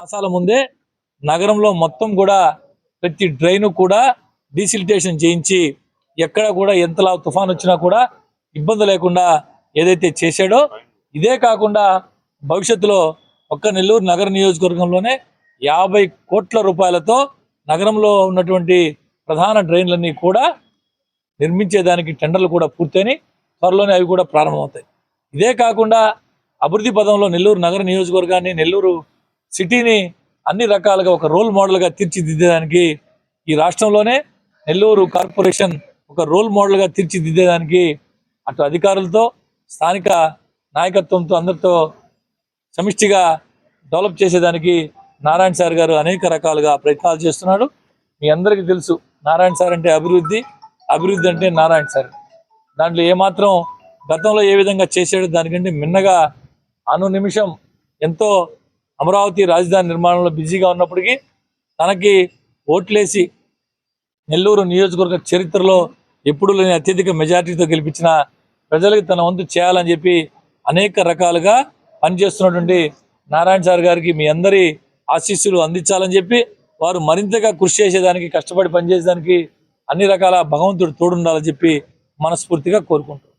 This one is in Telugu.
మాసాల ముందే నగరంలో మొత్తం కూడా ప్రతి డ్రైన్ కూడా డీసిల్టేషన్ చేయించి ఎక్కడ కూడా ఎంతలా తుఫాన్ వచ్చినా కూడా ఇబ్బంది లేకుండా ఏదైతే చేశాడో, ఇదే కాకుండా భవిష్యత్తులో ఒక్క నెల్లూరు నగర నియోజకవర్గంలోనే 50 కోట్ల రూపాయలతో నగరంలో ఉన్నటువంటి ప్రధాన డ్రైన్లన్నీ కూడా నిర్మించేదానికి టెండర్లు కూడా పూర్తయిని త్వరలోనే అవి కూడా ప్రారంభమవుతాయి. ఇదే కాకుండా అభివృద్ధి పదంలో నెల్లూరు నగర నియోజకవర్గాన్ని, నెల్లూరు సిటీని అన్ని రకాలుగా ఒక రోల్ మోడల్గా తీర్చిదిద్దేదానికి ఈ రాష్ట్రంలోనే నెల్లూరు కార్పొరేషన్ ఒక రోల్ మోడల్గా తీర్చిదిద్దేదానికి అటు అధికారులతో, స్థానిక నాయకత్వంతో అందరితో సమిష్టిగా డెవలప్ చేసేదానికి నారాయణ సార్ గారు అనేక రకాలుగా ప్రయత్నాలు చేస్తున్నాడు. మీ అందరికీ తెలుసు, నారాయణ సార్ అంటే అభివృద్ధి, అభివృద్ధి అంటే నారాయణ సార్. దాంట్లో ఏమాత్రం గతంలో ఏ విధంగా చేసాడో దానికంటే మిన్నగా నిమిషం ఎంతో అమరావతి రాజధాని నిర్మాణంలో బిజీగా ఉన్నప్పటికీ తనకి ఓట్లేసి నెల్లూరు నియోజకవర్గ చరిత్రలో ఎప్పుడు లేని అత్యధిక మెజార్టీతో గెలిపించిన ప్రజలకు తన వంతు చేయాలని చెప్పి అనేక రకాలుగా పనిచేస్తున్నటువంటి నారాయణ సార్ గారికి మీ అందరి ఆశీస్సులు అందించాలని చెప్పి, వారు మరింతగా కృషి చేసేదానికి, కష్టపడి పనిచేసేదానికి అన్ని రకాల భగవంతుడు తోడుండాలని చెప్పి మనస్ఫూర్తిగా కోరుకుంటున్నాను.